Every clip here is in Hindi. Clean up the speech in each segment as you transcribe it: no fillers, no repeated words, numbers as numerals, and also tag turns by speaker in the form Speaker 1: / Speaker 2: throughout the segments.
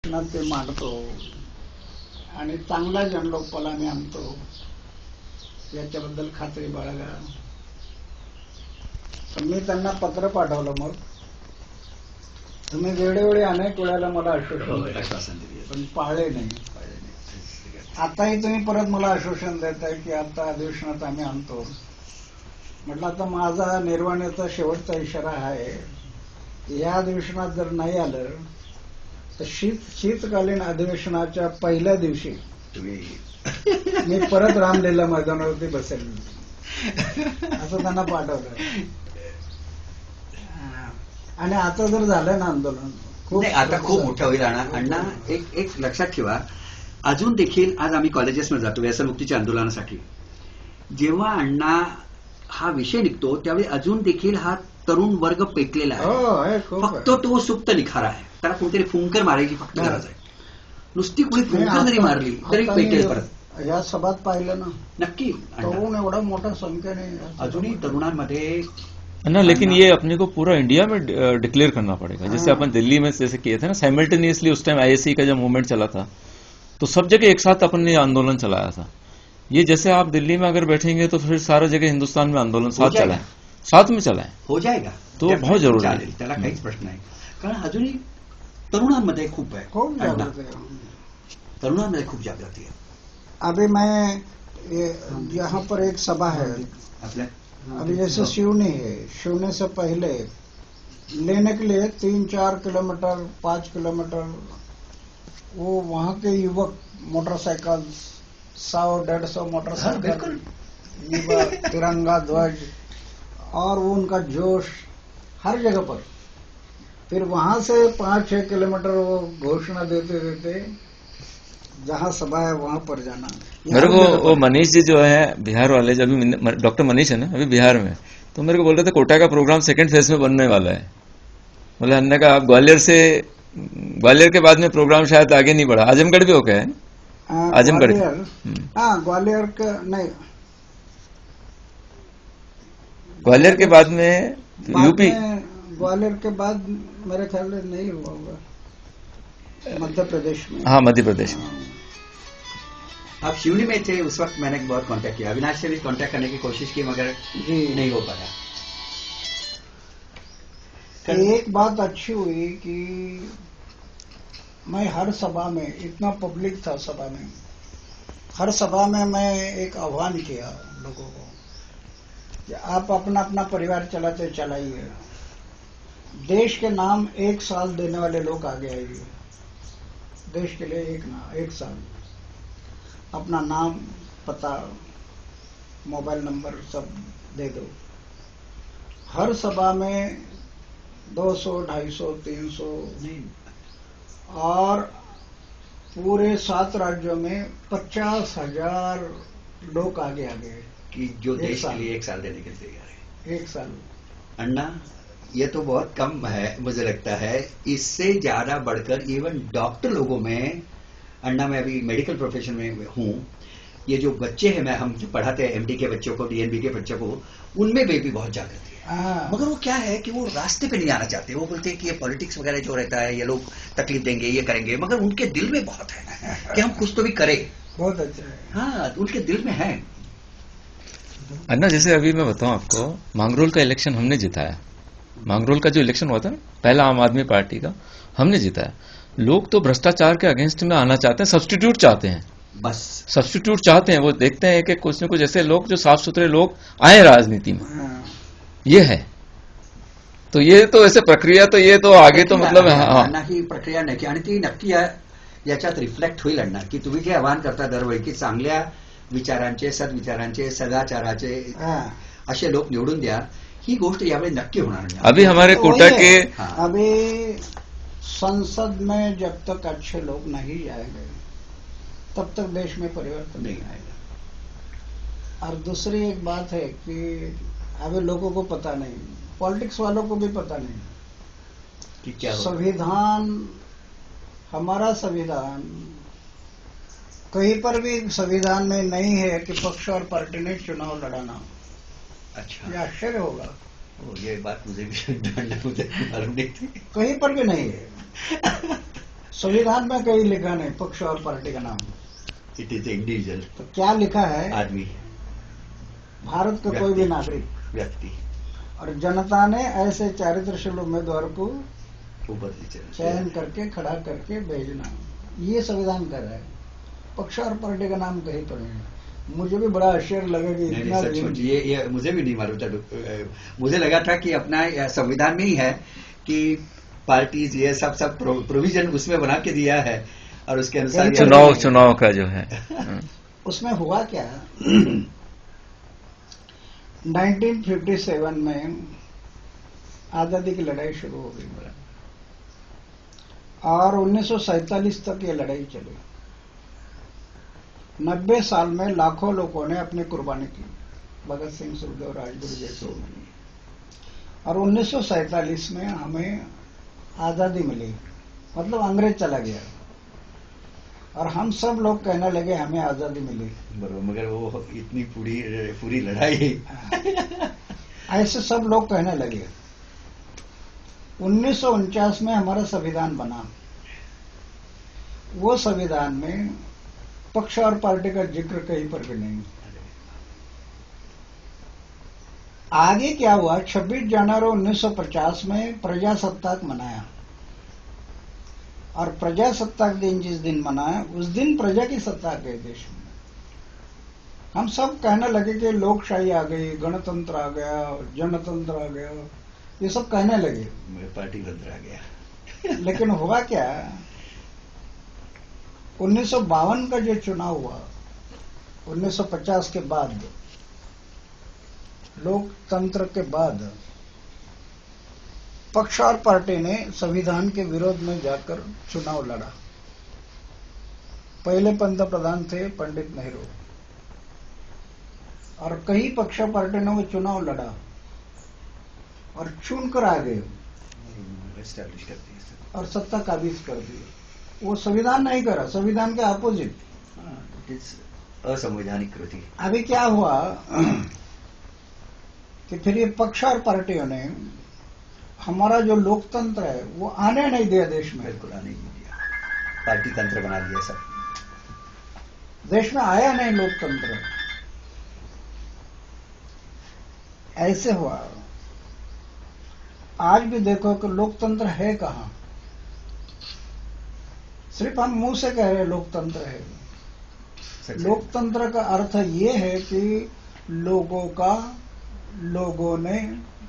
Speaker 1: ते मांडतो आणि चांगला जनलोकपाल आम्ही आणतो याच्याबद्दल खात्री बाळगा. मी त्यांना पत्र पाठवलं. मग तुम्ही वेळोवेळी अनेक वेळेला मला आश्वासन दिले पण पाळले नाही. आताही तुम्ही परत मला आश्वासन देताय की आता अधिवेशनात आम्ही आणतो. म्हटलं आता माझा निर्वाणीचा शेवटचा इशारा आहे. या अधिवेशनात जर नाही आलं तर शीतकालीन अधिवेशनाच्या पहिल्या दिवशी मी परत रामलीला मैदानावरती बसेल असं त्यांना पाठवलं. आणि आता जर झालं ना आंदोलन
Speaker 2: आता खूप मोठं होईल. अण्णा एक लक्षात ठेवा, अजून देखील आज आम्ही कॉलेजेसमध्ये जातो व्यसनमुक्तीच्या आंदोलनासाठी. जेव्हा अण्णा हा विषय निघतो त्यावेळी अजून देखील हा तरुण वर्ग पेटलेला आहे. फक्त तो सुप्त निखारा आहे. त्याला कोणतरी फुंकर मारायची फक्त गरज आहे. नुसती कोणी फुंकर जरी मारली तरी पेटेल परत.
Speaker 1: या सभात पाहिलं ना,
Speaker 2: नक्की
Speaker 1: तरुण एवढा मोठ्या संख्येने
Speaker 2: अजूनही तरुणांमध्ये
Speaker 3: ना. लेकिन ये अपने को पूरा इंडिया में डिक्लेयर करना पड़ेगा. जैसे अपन दिल्ली में जैसे किए थे ना साइमल्टेनियसली, उस टाइम आईएससी का जब मूवमेंट चला था तो सब जगह एक साथ अपन ने आंदोलन चलाया था. ये जैसे आप दिल्ली में अगर बैठेंगे तो फिर सारा जगह हिंदुस्तान में आंदोलन साथ चलाए, साथ में चलाए,
Speaker 2: हो जाएगा.
Speaker 3: तो बहुत जरूरी आहे.
Speaker 2: त्याला काहीच प्रश्न नाही. कारण अजूनही तरुणांमध्ये खूप आहे, तरुणांमध्ये खूप जागृती आहे.
Speaker 1: अभी मैं यहाँ पर एक सभा है
Speaker 2: आपल्या
Speaker 1: अभी जैसे शिवनी है, शिवनी से पहले लेने के लिए 3-4 किलोमीटर 5 किलोमीटर वो वहाँ के युवक मोटरसाइकिल 100-150 मोटरसाइकिल, तिरंगा ध्वज और वो उनका जोश हर जगह पर. फिर वहां से 5-6 किलोमीटर वो घोषणा देते देते जहाँ सभा है वहां पर जाना.
Speaker 3: मेरे को वो मनीष जी जो है बिहार वाले, जब अभी डॉक्टर मनीष है ना अभी बिहार में, तो मेरे को बोल रहे थे कोटा का प्रोग्राम सेकंड फेज में बनने वाला है. बोले अन्ना का आप ग्वालियर के बाद में प्रोग्राम शायद आगे नहीं बढ़ा. आजमगढ़ भी हो गया है. आजमगढ़
Speaker 1: ग्वालियर का नहीं,
Speaker 3: ग्वालियर के बाद में यूपी,
Speaker 1: ग्वालियर के बाद मेरे ख्याल में नहीं हुआ होगा. मध्य प्रदेश में.
Speaker 3: हाँ मध्य प्रदेश में.
Speaker 2: आप शिवनी में थे उस वक्त. मैंने बहुत कांटेक्ट किया, अविनाश से भी कांटेक्ट करने की कोशिश की मगर नहीं हो पाया.
Speaker 1: एक बात अच्छी हुई कि मैं हर सभा में, इतना पब्लिक था सभा में, हर सभा में मैं एक आह्वान किया लोगों को कि आप अपना अपना परिवार चलाते चलाइए. देश के नाम 1 साल देने वाले लोग आगे आइए. देश के लिए 1 साल अपना नाम, पता, मोबाइल नंबर सब दे दो. हर सभा में 200, 250, 300 और पूरे 7 राज्यों में 50,000 लोग आगे आ गए
Speaker 2: कि जो देश के लिए 1 साल देने के लिए तैयार है.
Speaker 1: 1 साल.
Speaker 2: अन्ना ये तो बहुत कम है मुझे लगता है. इससे ज्यादा बढ़कर इवन डॉक्टर लोगों में, अन्ना मैं अभी मेडिकल प्रोफेशन में हूं, ये जो बच्चे हैं, हम जो पढ़ाते हैं एमडी के बच्चों को, डीएनबी के बच्चों को, उनमें भी बहुत जागृति है. मगर वो क्या है कि वो रास्ते पे नहीं आना चाहते. वो बोलते हैं कि ये पॉलिटिक्स वगैरह जो रहता है, ये लोग तकलीफ देंगे, ये करेंगे, मगर उनके दिल में बहुत है कि हम कुछ तो भी करें.
Speaker 1: बहुत अच्छा है.
Speaker 2: हाँ, उनके दिल में है.
Speaker 3: अन्ना जैसे अभी मैं बताऊं आपको, मांगरोल का इलेक्शन हमने जिताया. मांगरोल का जो इलेक्शन हुआ था ना, पहला आम आदमी पार्टी का, हमने जिताया. लोग तो भ्रष्टाचार के अगेंस्ट में आना चाहते हैं, सब्स्टिट्यूट चाहते हैं.
Speaker 2: बस
Speaker 3: सब्स्टिट्यूट चाहते हैं. वो देखते हैं कि कुछ न कुछ ऐसे लोग जो साफ सुथरे लोग आए राजनीति में. ये है. तो ये तो ऐसे प्रक्रिया, तो ये तो आगे तो मतलब
Speaker 2: ही प्रक्रिया नाही. आणि ती नक्की याच्यात रिफ्लेक्ट होईल अण्णा, की तुम्ही जे आवाहन करता दरवेळी की चांगल्या विचारांचे, सद्विचारांचे, सदाचाराचे असे लोक निवडून द्या, ही गोष्ट यावेळी नक्की होणार नाही.
Speaker 3: अभी हमारे कोटा के
Speaker 1: अभी संसद में जब तक अच्छे लोग नहीं जाएंगे तब तक देश में परिवर्तन नहीं आएगा. और दूसरी एक बात है कि अभी लोगों को पता नहीं, पॉलिटिक्स वालों को भी पता नहीं
Speaker 2: कि क्या
Speaker 1: संविधान, हमारा संविधान, कहीं पर भी संविधान में नहीं है कि पक्ष और पार्टी ने चुनाव लड़ाना.
Speaker 2: अच्छा,
Speaker 1: ये आश्चर्य होगा.
Speaker 2: ये बात मुझे भी मुझे मालूम नहीं थी.
Speaker 1: कहीं पर भी नहीं है. संविधान में कहीं लिखा नहीं पक्ष और पार्टी का नाम।
Speaker 2: इट इज इंडिविजुअल,
Speaker 1: तो क्या लिखा है?
Speaker 2: आदमी,
Speaker 1: भारत का कोई भी नागरिक,
Speaker 2: व्यक्ति,
Speaker 1: और जनता ने ऐसे चारित्रशील उम्मीदवार को
Speaker 2: ऊपर
Speaker 1: चयन करके खड़ा करके भेजना, ये संविधान कर रहा है। पक्ष और पार्टी का नाम कहीं पर नहीं। मुझे भी बड़ा आश्चर्य लगा कि इतना
Speaker 2: सचमुच ये मुझे भी नहीं मालूम था। मुझे लगा था कि अपना संविधान में ही है कि पार्टीज ये सब प्रोविजन उसमें बना के दिया है और उसके अनुसार
Speaker 3: चुनाव का जो है
Speaker 1: उसमें हुआ क्या 1957 में आजादी की लड़ाई शुरू हो गई और 1947 तक ये लड़ाई चली। 90 साल में लाखों लोगों ने अपनी कुर्बानी की, भगत सिंह, सुखदेव, राजगुरु जैसे। और 1947 में हमें आजादी मिली, मतलब अंग्रेज चला गया और हम सब लोग कहने लगे हमें आजादी मिली।
Speaker 2: बरोबर, मगर वो इतनी पूरी लड़ाई
Speaker 1: ऐसे सब लोग कहने लगे। 1949 में हमारा संविधान बना। वो संविधान में पक्ष और पार्टी का जिक्र कहीं पर भी नहीं। आगे क्या हुआ, 26 जनवरी 1950 में प्रजासत्ताक मनाया और प्रजासत्ताक दिन जिस दिन मनाया उस दिन प्रजा की सत्ता आ गई देश में। हम सब कहने लगे कि लोकशाही आ गई, गणतंत्र आ गया, जनतंत्र आ गया, ये सब कहने लगे,
Speaker 2: पार्टी तंत्र आ गया।
Speaker 1: लेकिन हुआ क्या, 1952 का जो चुनाव हुआ 1950 के बाद, लोकतंत्र के बाद, पक्ष और पार्टी ने संविधान के विरोध में जाकर चुनाव लड़ा। पहले पंतप्रधान थे पंडित नेहरू और कई पक्ष पार्टी ने वो चुनाव लड़ा और चुनकर आ गए
Speaker 2: एस्टैब्लिश कर दिया
Speaker 1: और सत्ता काबिज कर दी। वो संविधान नहीं करा, संविधान के अपोजिट,
Speaker 2: असंवैधानिक कृति।
Speaker 1: अभी क्या हुआ कि फिर ये पक्ष और पार्टियों ने हमारा जो लोकतंत्र है वो आने नहीं दिया देश में।
Speaker 2: बिल्कुल आने नहीं दिया, पार्टी तंत्र बना दिया सब।
Speaker 1: देश में आया नहीं लोकतंत्र। ऐसे हुआ। आज भी देखो कि लोकतंत्र है कहां। सिर्फ हम मुंह से कह रहे लोकतंत्र है। लोकतंत्र का अर्थ ये है कि लोगों ने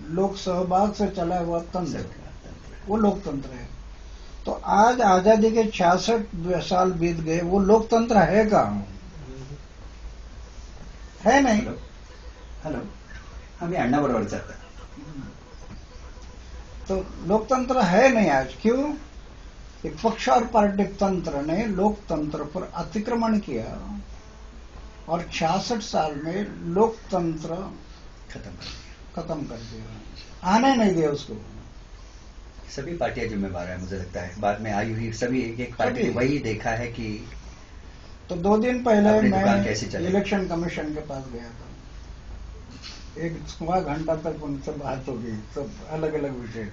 Speaker 1: लोक सहभाग से चला हुआ तंत्र, वो लोकतंत्र है। तो आज आजादी के 66 साल बीत गए, वो लोकतंत्र है कहां? है नहीं।
Speaker 2: हेलो, हमें अण्णा बरोबर चाहता।
Speaker 1: तो लोकतंत्र है नहीं आज। क्यों? कि पक्ष और पार्टी तंत्र ने लोकतंत्र पर अतिक्रमण किया और 66 साल में लोकतंत्र खत्म कर दिया, आने नहीं दिया उसको।
Speaker 2: सभी पार्टियां जिम्मेवार है, मुझे लगता है। बाद में आई हुई सभी एक पार्टी ने वही देखा है कि।
Speaker 1: तो 2 दिन पहले मैं इलेक्शन कमीशन के पास गया था, 1 घंटा तक उनसे बात हो गई, सब अलग अलग विषय।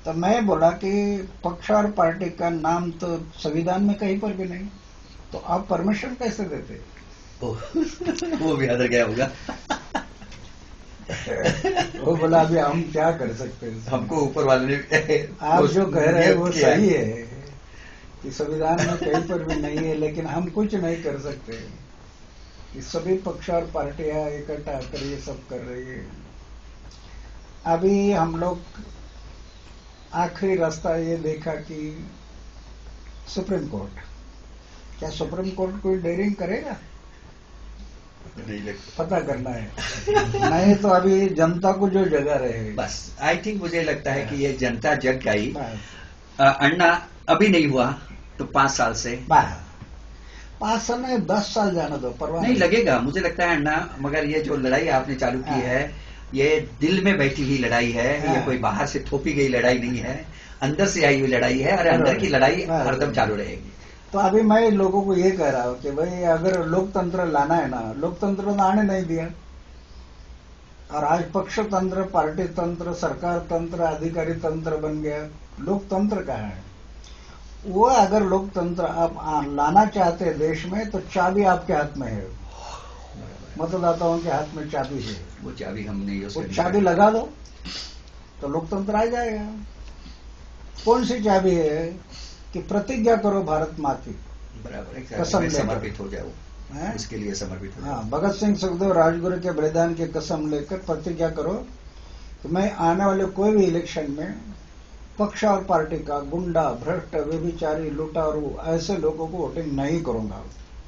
Speaker 1: तो मैं बोला कि पक्ष और पार्टी का नाम तो संविधान में कहीं पर भी नहीं, तो आप परमिशन कैसे देते?
Speaker 2: वो भी अंदर गया होगा।
Speaker 1: वो बोला अभी हम क्या कर सकते हैं,
Speaker 2: हमको ऊपर वाले ने
Speaker 1: आप जो कह रहे हैं वो सही है कि संविधान में कहीं पर भी नहीं है, लेकिन हम कुछ नहीं कर सकते कि सभी पक्ष और पार्टियां इकट्ठा कर ये सब कर रही है। अभी हम लोग आखिरी रास्ता ये देखा कि सुप्रीम कोर्ट, क्या सुप्रीम कोर्ट कोई डेयरिंग करेगा?
Speaker 2: नहीं,
Speaker 1: पता करना है। नहीं तो अभी जनता को जो जगह रहे
Speaker 2: बस। आई थिंक मुझे लगता है कि ये जनता जग गई। अन्ना अभी नहीं हुआ तो 5 साल से
Speaker 1: 5 साल नहीं, 10 साल जाना दो, परवाह
Speaker 2: नहीं लगेगा मुझे लगता है अन्ना। मगर ये जो लड़ाई आपने चालू की है, ये दिल में बैठी हुई लड़ाई है। ये कोई बाहर से थोपी गई लड़ाई नहीं है, अंदर से आई हुई लड़ाई है और अंदर की लड़ाई हरदम चालू रहेगी।
Speaker 1: तो अभी मैं लोगों को ये कह रहा हूं कि भाई अगर लोकतंत्र लाना है ना, लोकतंत्र तो आने नहीं दिया और आज पक्ष तंत्र, पार्टी तंत्र, सरकार तंत्र, अधिकारी तंत्र बन गया। लोकतंत्र कहाँ है? वो अगर लोकतंत्र आप लाना चाहते हैं देश में, तो चाबी आपके हाथ में है, मतदाताओं के हाथ में चाबी है।
Speaker 2: वो चाबी हमने
Speaker 1: वो चाबी लगा दो तो लोकतंत्र आ जाएगा। कौन सी चाबी है कि प्रतिज्ञा करो भारत माँ की,
Speaker 2: बराबर
Speaker 1: कसम लेकर
Speaker 2: समर्पित हो जाओ, इसके लिए समर्पित हो जाओ।
Speaker 1: हाँ, भगत सिंह सुखदेव राजगुरु के बलिदान की कसम लेकर प्रतिज्ञा करो कि मैं आने वाले कोई भी इलेक्शन में पक्ष और पार्टी का गुंडा, भ्रष्ट, व्यभिचारी, लुटारू ऐसे लोगों को वोटिंग नहीं करूंगा।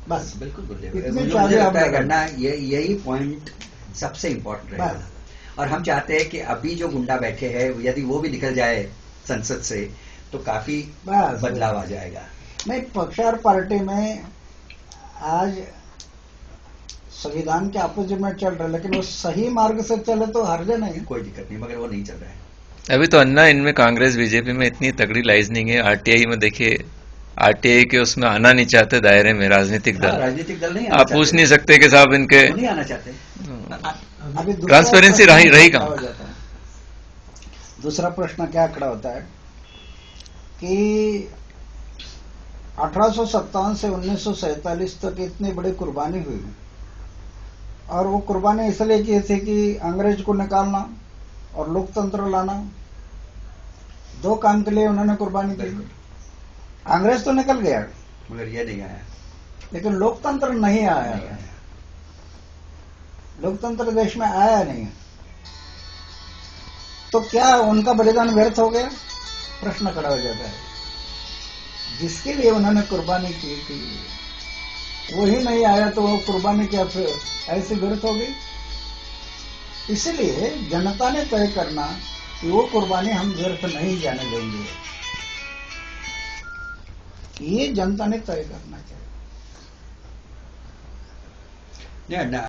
Speaker 1: बस
Speaker 2: बिल्कुल
Speaker 1: इतनी
Speaker 2: मुझे
Speaker 1: चाबी
Speaker 2: लगता है
Speaker 1: आप
Speaker 2: करना यही पॉइंट सबसे इम्पोर्टेंट रहेगा। और हम चाहते हैं कि अभी जो गुंडा बैठे हैं यदि वो भी निकल जाए संसद से तो काफी बदलाव आ जाएगा।
Speaker 1: नहीं, पक्ष और पार्टी में आज संविधान के अपोजिट में चल रहा है, लेकिन वो सही मार्ग से चले तो हर्ज नहीं,
Speaker 2: कोई दिक्कत नहीं, मगर वो नहीं चल रहा है
Speaker 3: अभी तो। अन्ना इनमें कांग्रेस बीजेपी में इतनी तगड़ी लाइजनिंग है। आरटीआई में देखिए, आरटीआई के उसमें आना नहीं चाहते दायरे में राजनीतिक दल।
Speaker 2: राजनीतिक दल नहीं
Speaker 3: आप पूछ नहीं सकते कि साहब इनके
Speaker 2: नहीं आना चाहते।
Speaker 1: अभी
Speaker 3: ट्रांसपेरेंसी रही कहाँ।
Speaker 1: दूसरा प्रश्न क्या खड़ा होता है कि 1857 से 1947 तक इतनी बड़ी कुर्बानी हुई, और वो कुर्बानी इसलिए की थी कि अंग्रेज को निकालना और लोकतंत्र लाना। दो काम के लिए उन्होंने कुर्बानी दी। अंग्रेज तो निकल गया
Speaker 2: मगर ये नहीं आया,
Speaker 1: लेकिन लोकतंत्र नहीं आया। लोकतंत्र देश में आया नहीं, तो क्या उनका बलिदान व्यर्थ हो गया? प्रश्न खड़ा हो जाता है। जिसके लिए उन्होंने कुर्बानी की थी वही नहीं आया, तो वो कुर्बानी क्या फिर ऐसे व्यर्थ हो गई? इसलिए जनता ने तय करना कि वो कुर्बानी हम व्यर्थ नहीं जाने देंगे। ये जनता ने तय करना चाहिए।